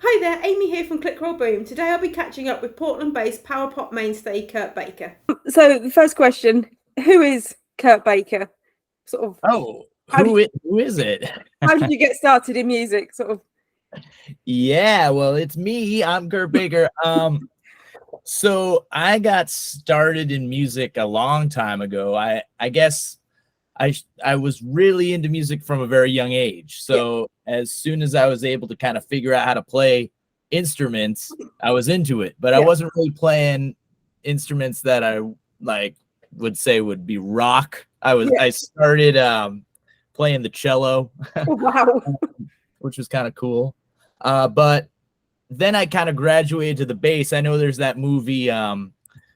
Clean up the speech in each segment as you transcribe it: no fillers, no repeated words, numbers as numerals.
Hi there, Amy here from Click Roll Boom. Today I'll be catching up with Portland-based power pop mainstay Kurt Baker. So the first question, who is Kurt Baker? Sort of Oh, how did who is it? how did you get started in music? Sort of Yeah, well, it's me. I'm Kurt Baker. So I got started in music a long time ago. I guess I was really into music from a very young age. So as soon as I was able to kind of figure out how to play instruments, I was into it. But I wasn't really playing instruments that I like would say would be rock. I started playing the cello, wow. which was kind of cool. But then I kind of graduated to the bass. I know there's that movie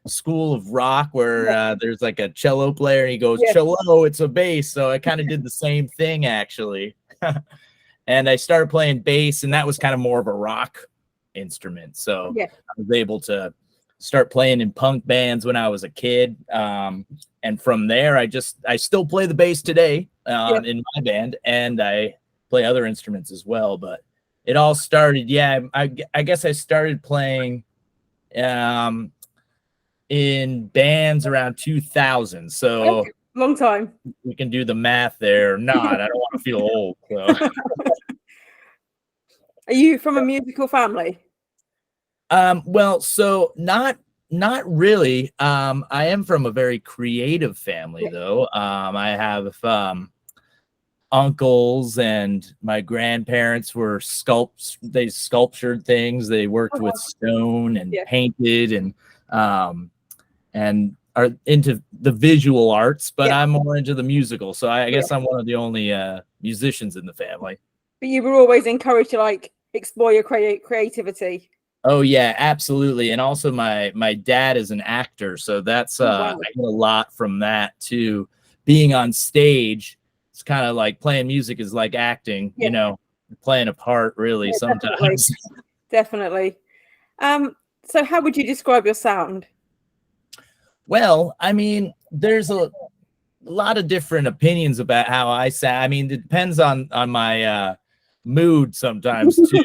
School of Rock where there's like a cello player and he goes, cello, it's a bass. So I kind of did the same thing actually. And I started playing bass, and that was kind of more of a rock instrument. So I was able to start playing in punk bands when I was a kid. And from there, I still play the bass today in my band, and I play other instruments as well. But it all started, I guess I started playing in bands around 2000. So long time. We can do the math there or not. I don't want to feel old. So. Are you from a musical family? Well, so not really. I am from a very creative family though. I have uncles, and my grandparents were they sculptured things. They worked with stone and painted and are into the visual arts, but I'm more into the musical. So I guess I'm one of the only musicians in the family. But you were always encouraged to like explore your creativity. Oh yeah, absolutely. And also my dad is an actor, so that's I get a lot from that too. Being on stage, it's kind of like playing music is like acting, you know, playing a part really sometimes. Definitely. So how would you describe your sound? Well, I mean, there's a lot of different opinions about how I sound. I mean, it depends on my mood sometimes too,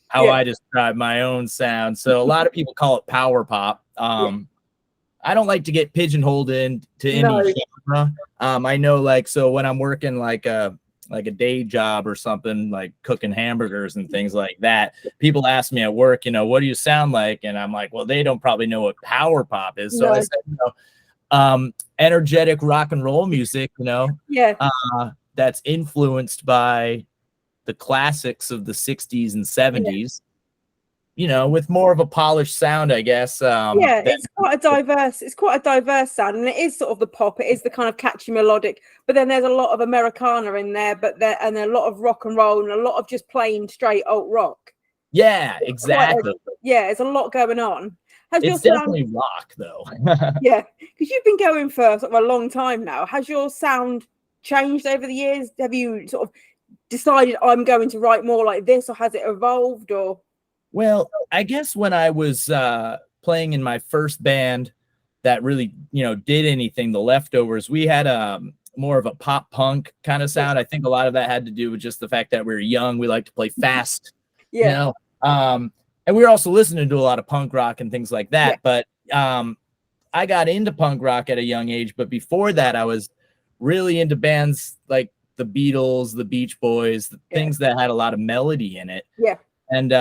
how I describe my own sound. So a lot of people call it power pop. I don't like to get pigeonholed into any genre. I know, like, so when I'm working like a day job or something, like cooking hamburgers and things like that, people ask me at work, you know, what do you sound like? And I'm like, well, they don't probably know what power pop is. So I said, you know, energetic rock and roll music, you know, that's influenced by the classics of the 60s and 70s, you know, with more of a polished sound, I guess. It's quite a diverse sound, and it is sort of the pop, it is the kind of catchy melodic, but then there's a lot of Americana in there, and a lot of rock and roll and a lot of just plain straight alt rock. Yeah, exactly. There's a lot going on. It's definitely rock though. Yeah, because you've been going for sort of a long time now. Has your sound changed over the years? Have you sort of decided I'm going to write more like this, or has it evolved? Or well, I guess when I was playing in my first band that really, you know, did anything, the Leftovers, we had more of a pop punk kind of sound. I think a lot of that had to do with just the fact that we were young. We like to play fast, you know. And we were also listening to a lot of punk rock and things like that. But I got into punk rock at a young age. But before that, I was really into bands like the Beatles, the Beach Boys, things that had a lot of melody in it. And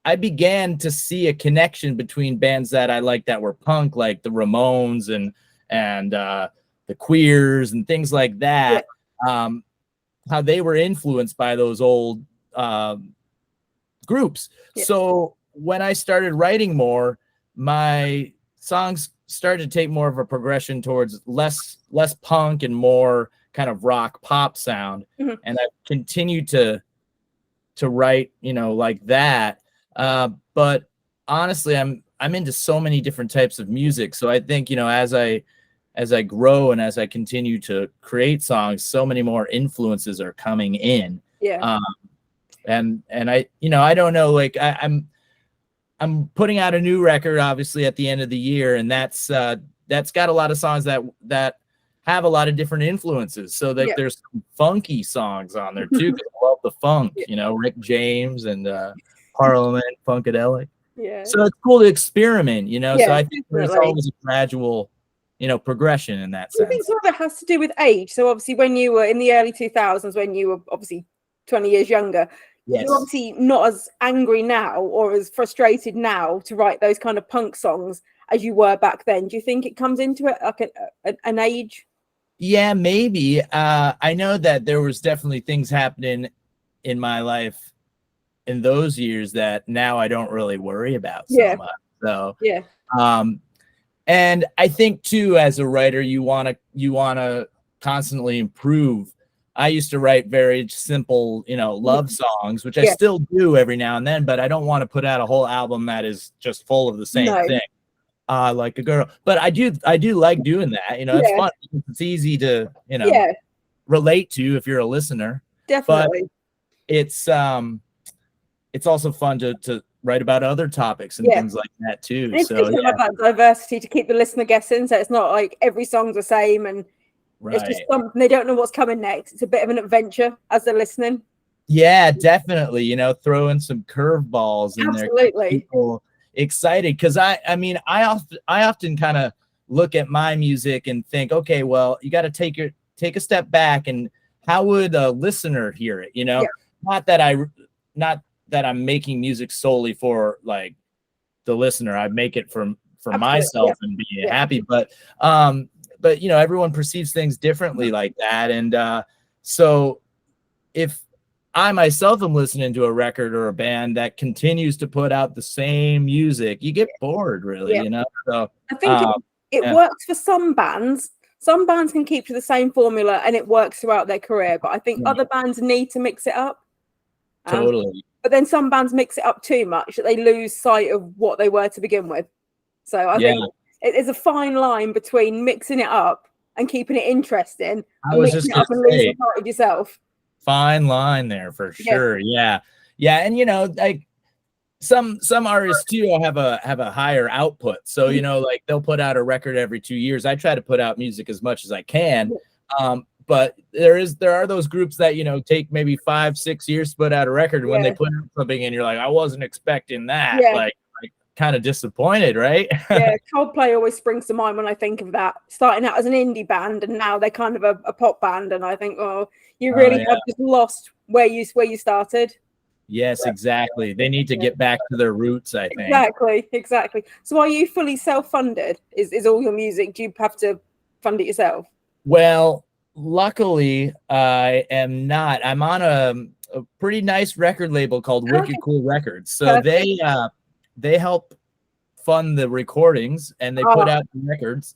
I began to see a connection between bands that I liked that were punk, like the Ramones and the Queers and things like that. How they were influenced by those old groups. So when I started writing more, my songs started to take more of a progression towards less punk and more kind of rock pop sound. And I've continued to write, you know, like that. But honestly, I'm into so many different types of music. So I think, you know, as I grow and as I continue to create songs, so many more influences are coming in. And I, you know, I don't know, like I'm putting out a new record, obviously, at the end of the year, and that's got a lot of songs that have a lot of different influences. So that there's some funky songs on there too, because I love the funk, you know, Rick James and Parliament, Funkadelic. Yeah. So it's cool to experiment, you know. So Yeah, I think there's definitely. always a gradual, you know, progression in that I think sense. some of it has to do with age. So obviously, when you were in the early 2000s, when you were obviously 20 years younger, Yes. you're obviously not as angry now or as frustrated now to write those kind of punk songs as you were back then. Do you think it comes into it like an age? Yeah, maybe. I know that there was definitely things happening in my life in those years that now I don't really worry about so much. So Yeah. And I think too, as a writer, you wanna constantly improve. I used to write very simple, you know, love songs, which I still do every now and then, but I don't want to put out a whole album that is just full of the same thing. Like a girl. But I do like doing that. You know, it's fun. It's easy to, you know, relate to if you're a listener. Definitely. But it's also fun to write about other topics and things like that too. And it's so good to have that diversity to keep the listener guessing. So it's not like every song's the same and it's just something they don't know what's coming next. It's a bit of an adventure as they're listening. Yeah, definitely. You know, throw in some curveballs in there. Absolutely. People excited because I mean I often kind of look at my music and think, okay, well, you got to take a step back and how would a listener hear it? You know, not that I'm making music solely for like the listener. I make it for myself and be happy, but you know, everyone perceives things differently like that. And so if I myself am listening to a record or a band that continues to put out the same music, you get bored, really, you know? So I think it works for some bands. Some bands can keep to the same formula and it works throughout their career, but I think other bands need to mix it up. Totally. But then some bands mix it up too much that they lose sight of what they were to begin with. So I think it is a fine line between mixing it up and keeping it interesting. I was just going to say, part of yourself. Fine line there for sure. Yeah. And you know, like some artists too have a higher output. So, you know, like they'll put out a record every 2 years. I try to put out music as much as I can. But there are those groups that, you know, take maybe 5-6 years to put out a record. And when they put out something and you're like, I wasn't expecting that. Like kind of disappointed, right? Coldplay always springs to mind when I think of that. Starting out as an indie band and now they're kind of a pop band, and I think, you really have just lost where you started. Yes, exactly. They need to get back to their roots, I think. Exactly. So are you fully self-funded? Is all your music, do you have to fund it yourself? Well, luckily I am not. I'm on a pretty nice record label called Wicked Cool Records. So they help fund the recordings and they put out the records.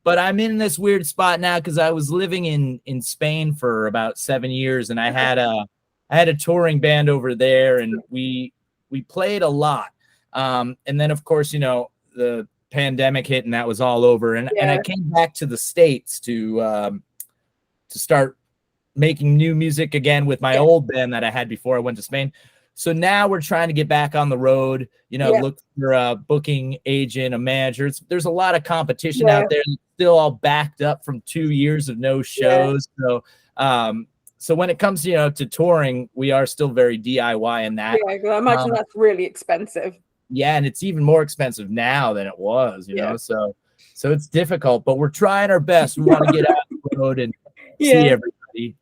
But I'm in this weird spot now because I was living in Spain for about 7 years, and I had a touring band over there, and we played a lot. And then of course, you know, the pandemic hit and that was all over. And I came back to the States to start making new music again with my old band that I had before I went to Spain. So now we're trying to get back on the road, you know, look for a booking agent, a manager. There's a lot of competition out there. It's still all backed up from 2 years of no shows. So when it comes, you know, to touring, we are still very DIY in that. I imagine that's really expensive. And it's even more expensive now than it was, you know. So it's difficult, but we're trying our best. We want to get out on the road and see everybody.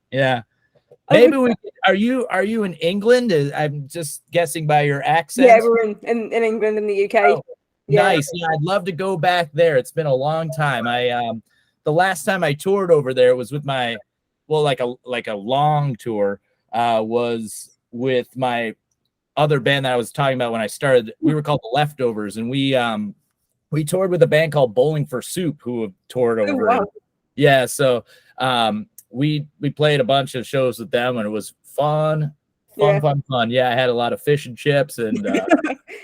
Maybe we are you in England? I'm just guessing by your accent. Yeah, we're in England, in the UK. Oh, nice. I'd love to go back there. It's been a long time. The last time I toured over there was with my like a long tour was with my other band that I was talking about when I started. We were called The Leftovers, and we toured with a band called Bowling for Soup, who have toured over. Wow. So we played a bunch of shows with them, and it was fun. I had a lot of fish and chips, and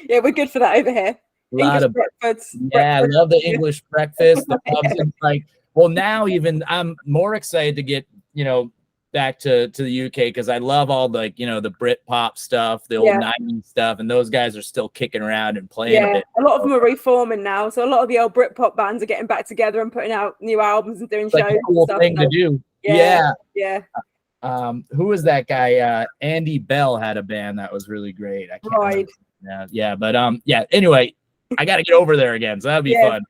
we're good for that over here. English breakfast. I love the English breakfast. The pubs and like. Well, now even I'm more excited to get, you know, back to the UK because I love all the, you know, the Brit pop stuff, the old 90s stuff, and those guys are still kicking around and playing a bit. A lot of them are reforming now, so a lot of the old Brit pop bands are getting back together and putting out new albums and doing shows. Like a cool thing to do. Who was that guy? Andy Bell had a band that was really great. I can't remember. Yeah, but yeah. Anyway, I got to get over there again, so that'd be fun.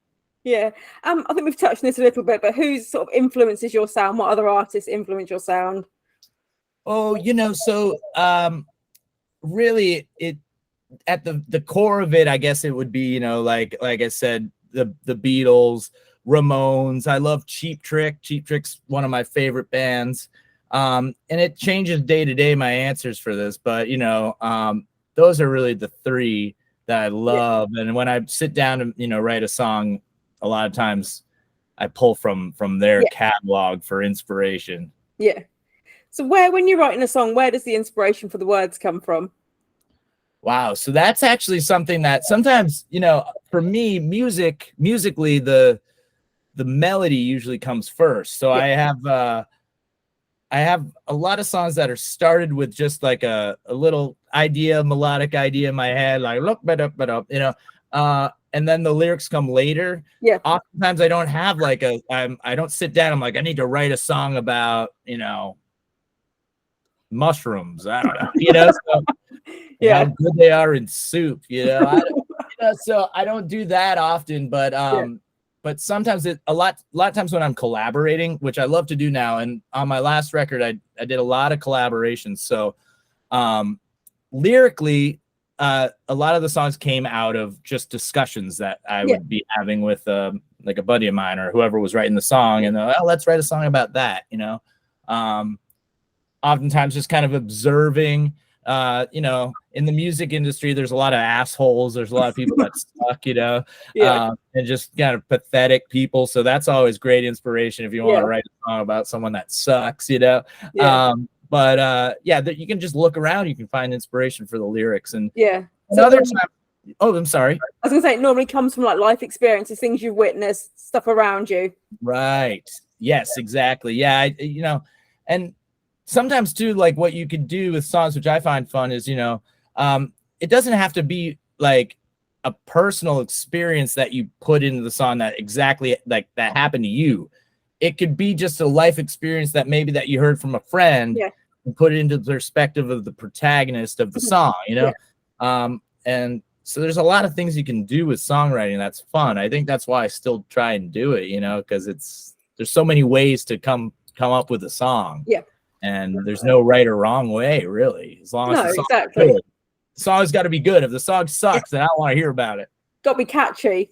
Yeah. I think we've touched on this a little bit, but who sort of influences your sound? What other artists influence your sound? Oh, so really, it at the core of it, I guess it would be, like I said, the Beatles, Ramones. I love Cheap Trick. Cheap Trick's one of my favorite bands. And it changes day to day, my answers for this, but those are really the three that I love. Yeah. And when I sit down and write a song, a lot of times I pull from their catalog for inspiration. Yeah. So when you're writing a song, where does the inspiration for the words come from? Wow. So that's actually something that sometimes, for me, musically, the melody usually comes first. So I have a lot of songs that are started with just like a little melodic idea in my head, like look, and then the lyrics come later. Yeah. Oftentimes I don't have I don't sit down. I'm like, I need to write a song about, mushrooms. I don't know, so, how good they are in soup, so I don't do that often, but sometimes a lot of times when I'm collaborating, which I love to do now, and on my last record, I did a lot of collaborations. So lyrically, a lot of the songs came out of just discussions that I would be having with like a buddy of mine or whoever was writing the song, and let's write a song about that, oftentimes just kind of observing, in the music industry, there's a lot of assholes. There's a lot of people that suck, and just kind of pathetic people. So that's always great inspiration if you want to write a song about someone that sucks, But you can just look around. You can find inspiration for the lyrics. And another time. Oh, I'm sorry. I was gonna say it normally comes from like life experiences, things you've witnessed, stuff around you. Right. Yes, exactly. Yeah. And sometimes too, like what you could do with songs, which I find fun, is it doesn't have to be like a personal experience that you put into the song that exactly like that happened to you. It could be just a life experience that maybe that you heard from a friend and put it into the perspective of the protagonist of the song, and so there's a lot of things you can do with songwriting that's fun. I think that's why I still try and do it, because there's so many ways to come up with a song. Yeah. And there's no right or wrong way, really. As long as the song's good. The song's got to be good. If the song sucks, then I don't want to hear about it. Got to be catchy.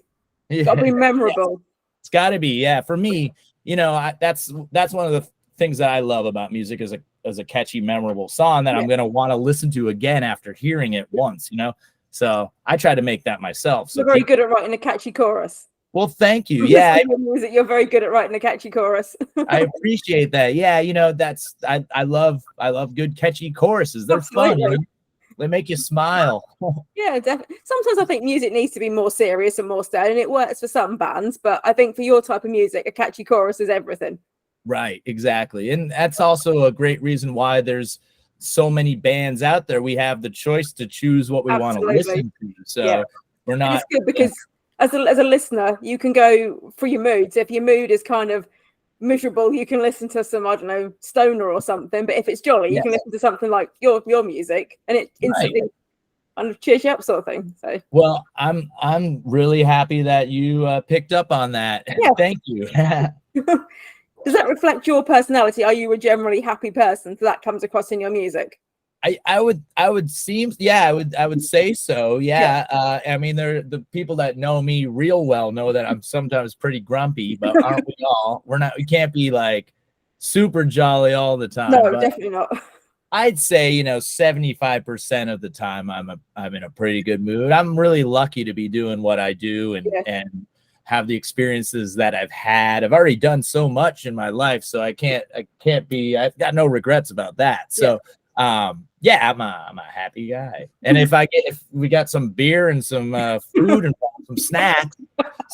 Got to be memorable. It's got to be. Yeah, for me, that's one of the things that I love about music is a catchy, memorable song that I'm going to want to listen to again after hearing it once. So I try to make that myself. So you're very good at writing a catchy chorus. Well, thank you. Yeah, you're very good at writing a catchy chorus. I appreciate that. Yeah, that's I love good catchy choruses. They're fun. They make you smile. Yeah, definitely. Sometimes I think music needs to be more serious and more sad, and it works for some bands. But I think for your type of music, a catchy chorus is everything. Right, exactly, and that's also a great reason why there's so many bands out there. We have the choice to choose what we want to listen to. So we're not. And it's good because. As a listener, you can go for your moods. If your mood is kind of miserable, you can listen to some, I don't know, stoner or something. But if it's jolly, you can listen to something like your music, and it instantly kind of cheers you up, sort of thing. So, well, I'm really happy that you picked up on that. Yeah. Thank you. Does that reflect your personality? Are you a generally happy person? So that comes across in your music. I would I would say so. Yeah. I mean, the people that know me real well know that I'm sometimes pretty grumpy, but aren't we all? We can't be like super jolly all the time. No, definitely not. I'd say, 75% of the time I'm in a pretty good mood. I'm really lucky to be doing what I do and have the experiences that I've had. I've already done so much in my life, so I've got no regrets about that. So I'm a happy guy. And if we got some beer and some food and some snacks,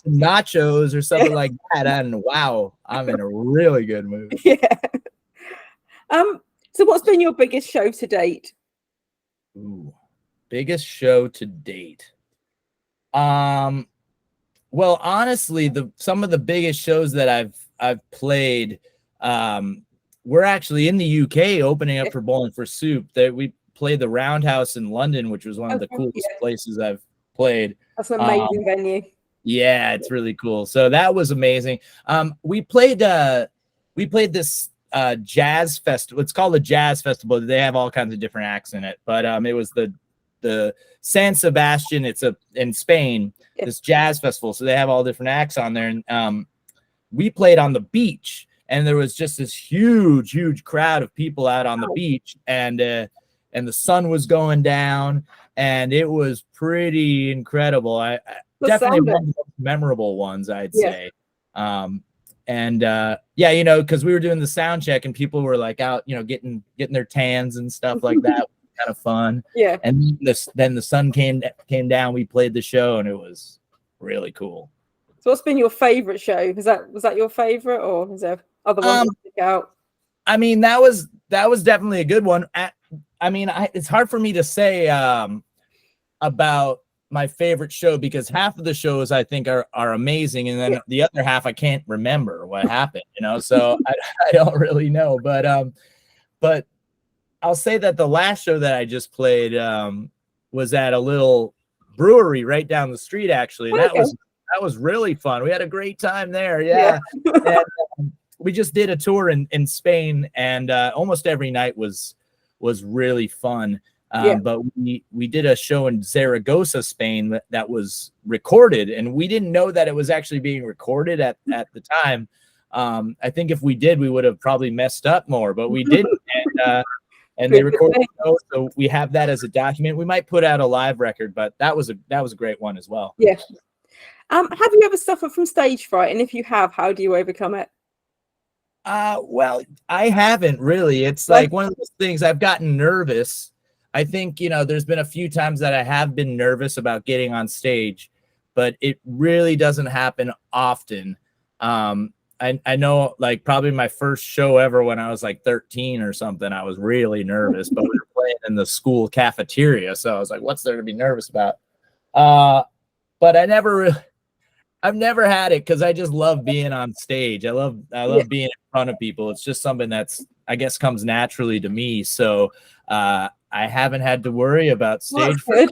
some nachos or something like that, and I'm in a really good mood. Yeah. So what's been your biggest show to date? Ooh, biggest show to date. Well, honestly, some of the biggest shows that I've played, we're actually in the UK opening up for Bowling for Soup. That we played the Roundhouse in London, which was one of the coolest places I've played. That's an amazing venue. Yeah, it's really cool. So that was amazing. We played this jazz festival. It's called a jazz festival. They have all kinds of different acts in it, but it was the San Sebastian. It's in Spain, this jazz festival. So they have all different acts on there, and we played on the beach, and there was just this huge crowd of people out on the beach, and the sun was going down, and it was pretty incredible. I definitely one of the most memorable ones, I'd say. Yeah, you know, because we were doing the sound check and people were like out, you know, getting their tans and stuff like that. Kind of fun. Yeah. And then the sun came down, we played the show, and it was really cool. So what's been your favorite show? Was that your favorite, or is there other ones to stick out? I mean, that was definitely a good one. I mean, it's hard for me to say about my favorite show, because half of the shows I think are amazing, and then the other half I can't remember what happened, you know. So I don't really know, but I'll say that the last show that I just played was at a little brewery right down the street. Actually, that was really fun. We had a great time there. Yeah. And, we just did a tour in Spain, and almost every night was really fun. But we did a show in Zaragoza, Spain that was recorded, and we didn't know that it was actually being recorded at the time. I think if we did, we would have probably messed up more, but we didn't. And they recorded the show, so we have that as a document. We might put out a live record, but that was a great one as well. Yeah. Have you ever suffered from stage fright? And if you have, how do you overcome it? Well, I haven't really. It's like one of those things. I've gotten nervous. I think, you know, there's been a few times that I have been nervous about getting on stage, but it really doesn't happen often. I know, like, probably my first show ever when I was like 13 or something, I was really nervous, but we were playing in the school cafeteria. So I was like, what's there to be nervous about? But I've never had it, because I just love being on stage. I love being in front of people. It's just something that's, I guess, comes naturally to me. So I haven't had to worry about stage. That's good.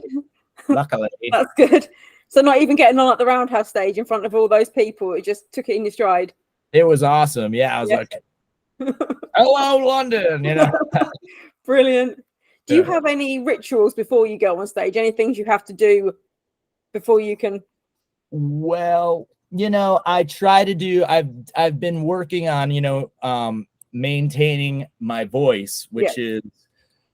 Luckily. That's good. So not even getting on at the Roundhouse stage in front of all those people, it just took it in your stride. It was awesome. Yeah, I was like, hello, London, you know. Brilliant. Do you have any rituals before you go on stage? Any things you have to do before you can? Well, you know, I try to do, I've been working on, you know, maintaining my voice, which is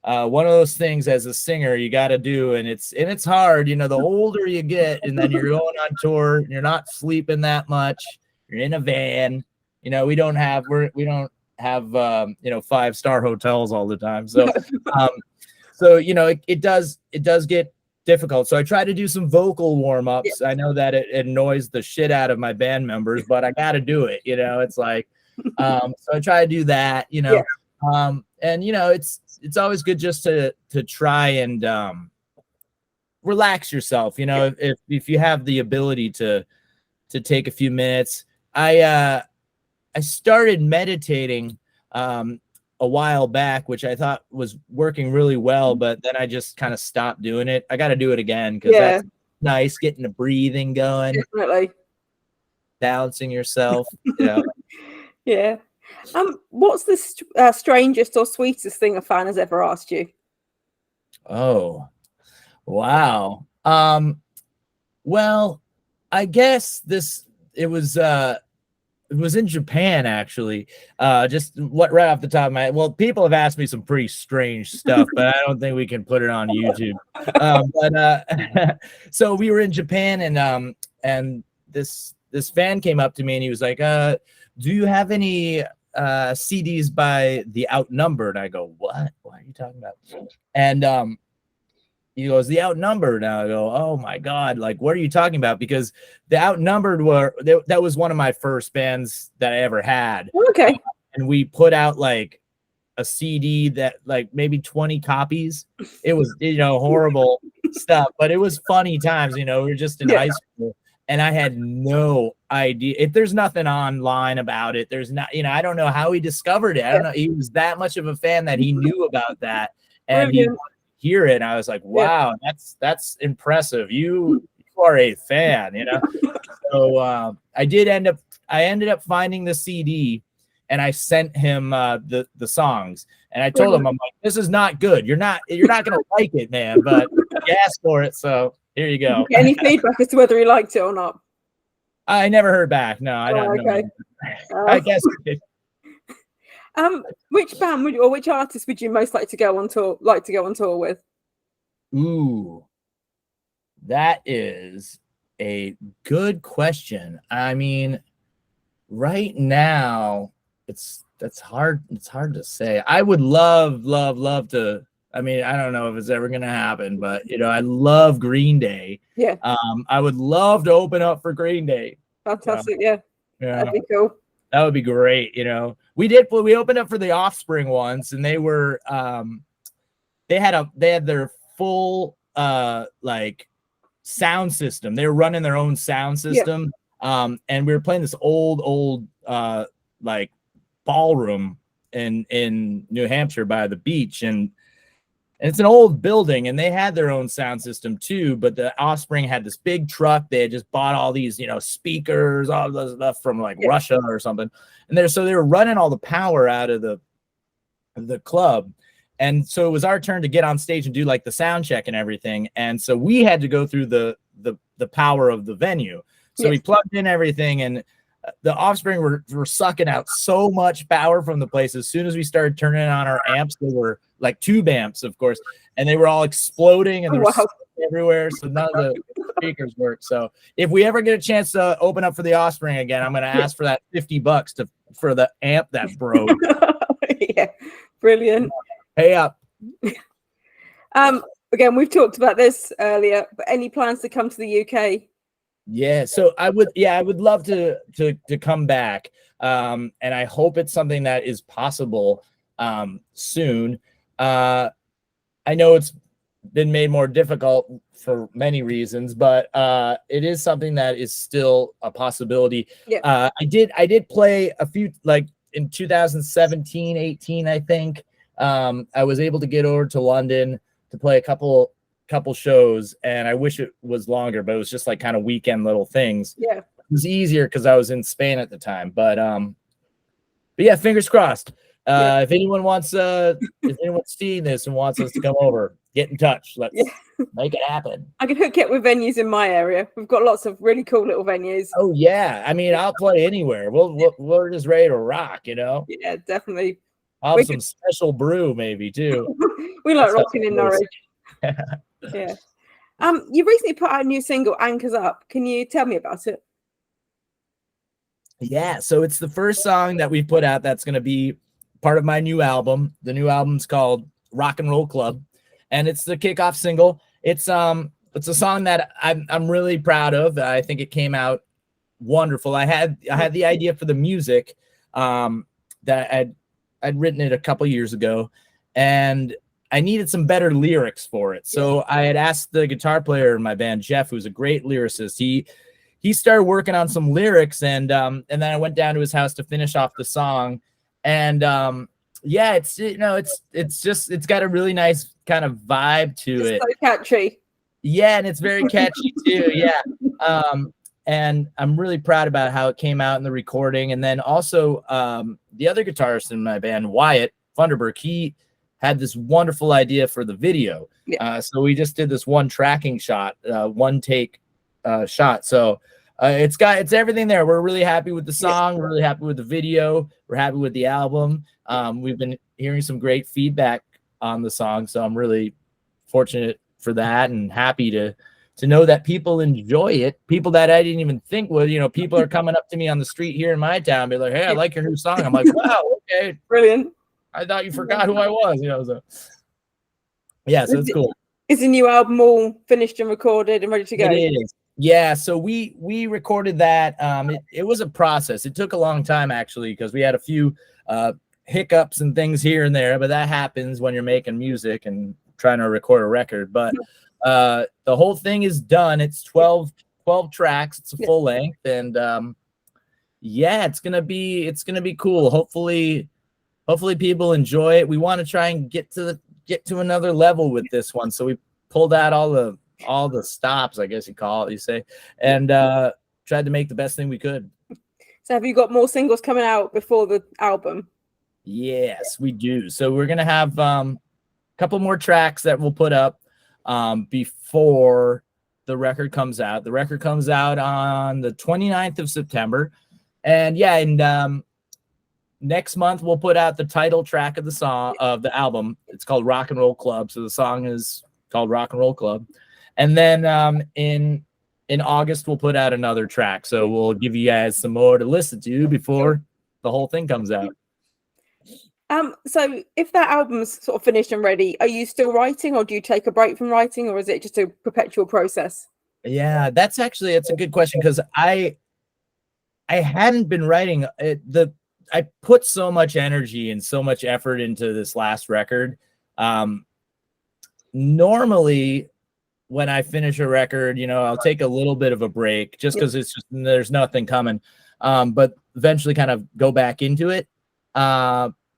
one of those things as a singer you got to do, and it's hard, you know. The older you get, and then you're going on tour, and you're not sleeping that much, you're in a van, you know. We don't have you know, 5-star hotels all the time, so so you know, it does get difficult. So I try to do some vocal warm-ups. I know that it annoys the shit out of my band members, but I got to do it, you know. It's like so I try to do that, you know. And you know, it's always good just to try and relax yourself, you know. If you have the ability to take a few minutes. I started meditating a while back, which I thought was working really well, but then I just kind of stopped doing it. I got to do it again, because that's nice, getting the breathing going. Definitely. Balancing yourself. Yeah. What's the strangest or sweetest thing a fan has ever asked you? Oh, wow. Well, I guess it was in Japan, actually. Just right off the top of my head. Well, people have asked me some pretty strange stuff, but I don't think we can put it on YouTube. But so we were in Japan, and this fan came up to me, and he was like, do you have any CDs by The Outnumbered? I go, what are you talking about? And he goes, The Outnumbered. And I go, oh my God, like, what are you talking about? Because The Outnumbered that was one of my first bands that I ever had. Okay. And we put out like a CD that like maybe 20 copies. It was, you know, horrible stuff, but it was funny times, you know. We were just in high school, and I had no idea. If there's nothing online about it, there's not, I don't know how he discovered it. I don't know. He was that much of a fan that he knew about that, and he wanted to hear it. And I was like, wow, that's impressive. You are a fan, So I ended up finding the CD, and I sent him the songs, and I told him, I'm like, this is not good. You're not gonna like it, man. But you asked for it, so here you go. Any feedback as to whether he liked it or not? I never heard back. No, I don't know. I guess. Which band would you, or which artist would you most like to go on tour with? Ooh, that is a good question. I mean, right now that's hard. It's hard to say. I would love to. I mean, I don't know if it's ever going to happen, but I love Green Day. Yeah. I would love to open up for Green Day. Fantastic. Yeah. That'd be cool. That would be great. We opened up for the Offspring once, and they were they had their full like sound system. They were running their own sound system. Yeah. And we were playing this old like ballroom in New Hampshire by the beach, and it's an old building, and they had their own sound system too. But the Offspring had this big truck. They had just bought all these, speakers, all this stuff from like Russia or something. And they were running all the power out of the club. And so it was our turn to get on stage and do like the sound check and everything. And so we had to go through the power of the venue. So we plugged in everything, and the Offspring were sucking out so much power from the place. As soon as we started turning on our amps, they were like tube amps, of course, and they were all exploding, and there was everywhere. So none of the speakers worked. So if we ever get a chance to open up for the Offspring again, I'm going to ask for that $50 for the amp that broke. Yeah, brilliant. Pay up. Again, we've talked about this earlier, but any plans to come to the UK? Yeah, so I would love to come back, and I hope it's something that is possible soon. I know it's been made more difficult for many reasons, but it is something that is still a possibility. Yeah. I did play a few, like in 2017, 18, I think. I was able to get over to London to play a couple shows, and I wish it was longer, but it was just like kind of weekend little things. Yeah, it was easier because I was in Spain at the time. But yeah, fingers crossed. If anyone wants seeing this and wants us to come over, get in touch. Let's make it happen. I can hook it with venues in my area. We've got lots of really cool little venues. Oh yeah, I mean, I'll play anywhere. We're just ready to rock, Yeah, definitely. I'll have some special brew maybe too. We like rocking in Norwich. Yeah. You recently put out a new single, Anchors Up. Can you tell me about it? Yeah, so it's the first song that we put out that's going to be part of my new album. The new album's called Rock and Roll Club, and it's the kickoff single. It's a song that I'm really proud of. I think it came out wonderful. I had the idea for the music that I'd written it a couple years ago, and I needed some better lyrics for it. So I had asked the guitar player in my band, Jeff, who's a great lyricist. He started working on some lyrics, and then I went down to his house to finish off the song. And it's got a really nice kind of vibe to it. So catchy. Yeah, and it's very catchy too. Yeah. And I'm really proud about how it came out in the recording. And then also the other guitarist in my band, Wyatt Funderburg, he had this wonderful idea for the video. Yeah. So we just did this one tracking shot, one take shot. So it's everything there. We're really happy with the song. We're really happy with the video. We're happy with the album. We've been hearing some great feedback on the song. So I'm really fortunate for that and happy to know that people enjoy it. People that I didn't even think would, people are coming up to me on the street here in my town, be like, "Hey, I like your new song." I'm like, "Wow, okay. Brilliant. I thought you forgot who I was," so yeah, so it's cool. Is the new album all finished and recorded and ready to go? It is. Yeah, so we recorded that. It was a process. It took a long time actually, because we had a few hiccups and things here and there, but that happens when you're making music and trying to record a record. But the whole thing is done. It's 12 tracks. It's a full length, and Yeah, it's gonna be cool. Hopefully people enjoy it. We want to try and get to another level with this one. So we pulled out all the stops, I guess you say, and tried to make the best thing we could. So have you got more singles coming out before the album? Yes, we do. So we're gonna have a couple more tracks that we'll put up before the record comes out. The record comes out on the 29th of September. And next month we'll put out the title track of the album. It's called Rock and Roll Club. So the song is called Rock and Roll Club. And then in August we'll put out another track. So we'll give you guys some more to listen to before the whole thing comes out. So if that album's sort of finished and ready, are you still writing, or do you take a break from writing, or is it just a perpetual process? Yeah, it's a good question, because I hadn't been writing I put so much energy and so much effort into this last record. Normally when I finish a record, I'll take a little bit of a break just because there's nothing coming. But eventually kind of go back into it.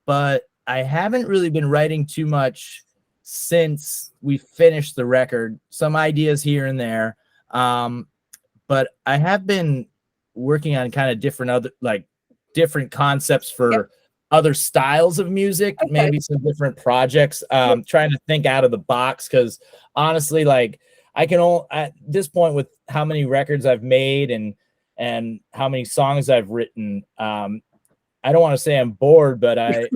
But I haven't really been writing too much since we finished the record. Some ideas here and there. But I have been working on kind of different concepts for other styles of music, maybe some different projects, trying to think out of the box. Cause honestly, I can only, at this point, with how many records I've made and how many songs I've written, I don't want to say I'm bored, but I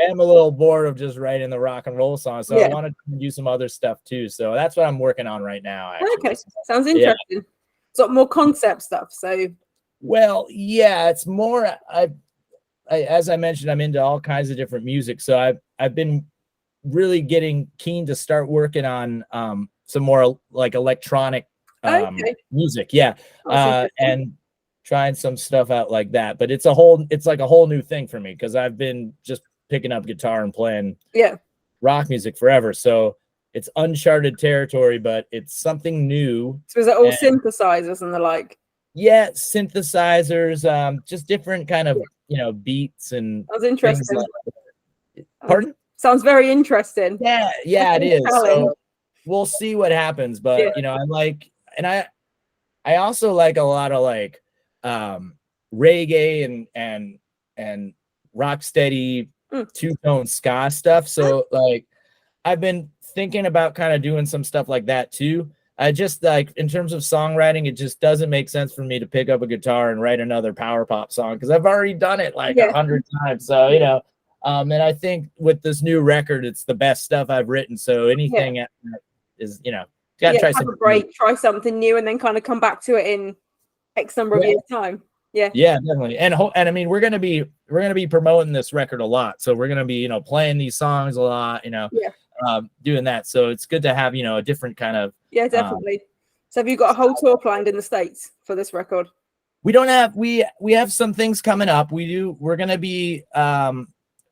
am a little bored of just writing the rock and roll songs. So I want to do some other stuff too. So that's what I'm working on right now. Actually. Okay, sounds interesting. Sort of more concept stuff. So, well, yeah, it's more. As I mentioned, I'm into all kinds of different music. So I've been really getting keen to start working on some more electronic music. Yeah, and trying some stuff out like that. But it's like a whole new thing for me, because I've been just picking up guitar and playing rock music forever. So it's uncharted territory, but it's something new. So is it all synthesizers and the like? Yeah, synthesizers, just different kind of beats and. That was interesting. Pardon? Sounds very interesting. Yeah, it is. So we'll see what happens, but I also like a lot of reggae and rock steady two-tone ska stuff. So I've been thinking about kind of doing some stuff like that too. I just in terms of songwriting, it just doesn't make sense for me to pick up a guitar and write another power pop song, because I've already done it 100 times. So and I think with this new record, it's the best stuff I've written. So anything is gotta try something. Have a break, try something new, and then kind of come back to it in X number of years time. Yeah, definitely. And I mean, we're gonna be promoting this record a lot. So we're gonna be playing these songs a lot. Doing that. So it's good to have a different kind of. Yeah, definitely. So have you got a whole tour planned in the States for this record? We don't have. We have some things coming up. We're gonna be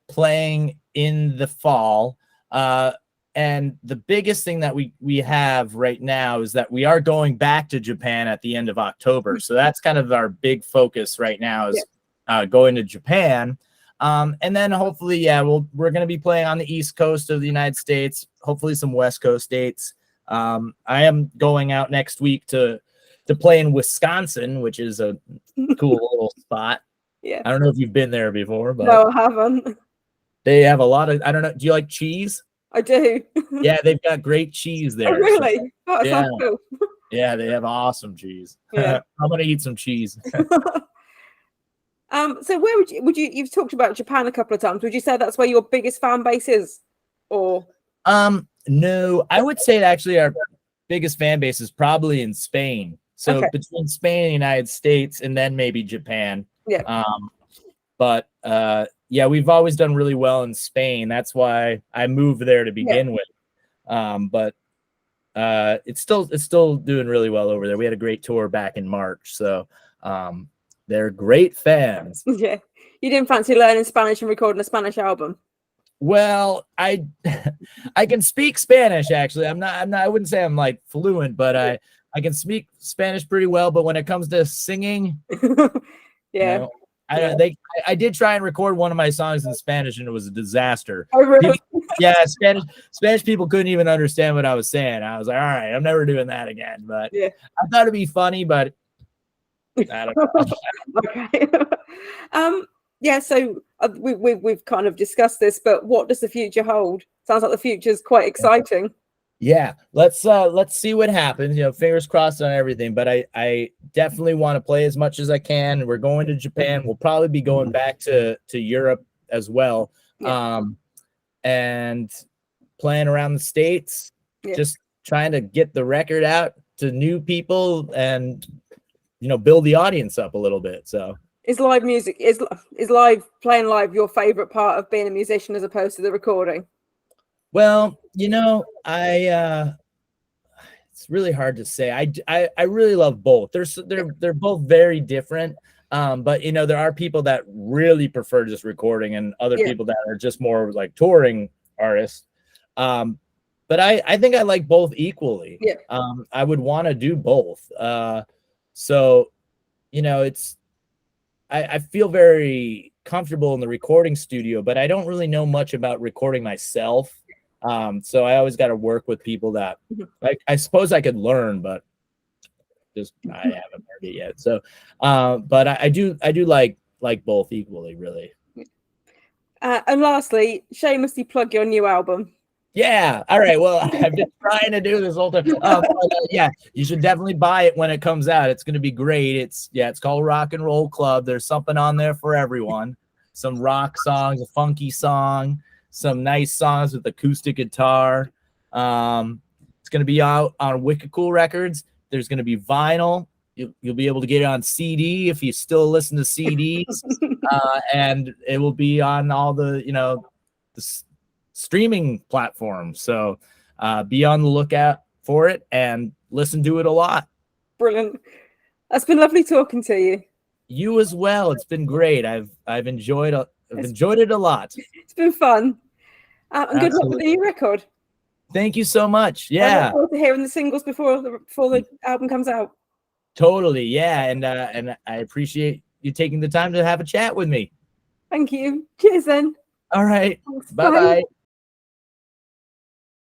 playing in the fall. And the biggest thing that we have right now is that we are going back to Japan at the end of October. So that's kind of our big focus right now, is going to Japan. And then hopefully, we're going to be playing on the East Coast of the United States, hopefully some West Coast dates. I am going out next week to play in Wisconsin, which is a cool little spot. Yeah. I don't know if you've been there before, but no, I haven't. They have a lot of, I don't know. Do you like cheese? I do. Yeah, they've got great cheese there. Oh, really? So, that sounds cool. Yeah, they have awesome cheese. Yeah. I'm gonna eat some cheese. So where would you you've talked about Japan a couple of times. Would you say that's where your biggest fan base is? Or no, I would say actually our biggest fan base is probably in Spain. So between Spain and the United States, and then maybe Japan. Yeah. But we've always done really well in Spain. That's why I moved there to begin with. But it's still doing really well over there. We had a great tour back in March, so they're great fans. Yeah. You didn't fancy learning Spanish and recording a Spanish album? Well, I can speak Spanish actually. I wouldn't say I'm like fluent, but I can speak Spanish pretty well. But when it comes to singing, Yeah. You know, I did try and record one of my songs in Spanish, and it was a disaster. Oh, really? Spanish people couldn't even understand what I was saying. I was like, all right, I'm never doing that again. But Yeah. I thought it'd be funny, but I don't know. Okay. Yeah, so we've kind of discussed this, but what does the future hold? Sounds like the future is quite exciting. Yeah, let's see what happens. You know, fingers crossed on everything. But I definitely want to play as much as I can. We're going to Japan. We'll probably be going back to Europe as well. Yeah. And playing around the States, Yeah. just trying to get the record out to new people and, you know, build the audience up a little bit. So is live music, is playing live your favorite part of being a musician as opposed to the recording? Well, you know, it's really hard to say. I really love both. They're both very different. But you know, there are people that really prefer just recording, and other people that are just more like touring artists. But I think I like both equally. Yeah. I would want to do both. So, you know, I feel very comfortable in the recording studio, but I don't really know much about recording myself. So I always got to work with people that I suppose I could learn, but just I haven't learned it yet. So, but I do like both equally, really. And lastly, shamelessly plug your new album. Yeah. All right. Well, I've been trying to do this whole time. Yeah, you should definitely buy it when it comes out. It's going to be great. It's called Rock and Roll Club. There's something on there for everyone. Some rock songs, a funky song, some nice songs with acoustic guitar. It's going to be out on Wicked Cool Records. There's going to be vinyl. You'll be able to get it on CD if you still listen to CDs. And it will be on all the, you know, the streaming platforms. So be on the lookout for it and listen to it a lot. Brilliant. That's been lovely talking to you. You as well. It's been great. I've enjoyed it a lot. It's been fun. And good luck with the new record. Thank you so much. Yeah. I look forward to hearing the singles before the album comes out. Totally. Yeah. And I appreciate you taking the time to have a chat with me. Thank you. Cheers then. All right. Thanks. Bye-bye.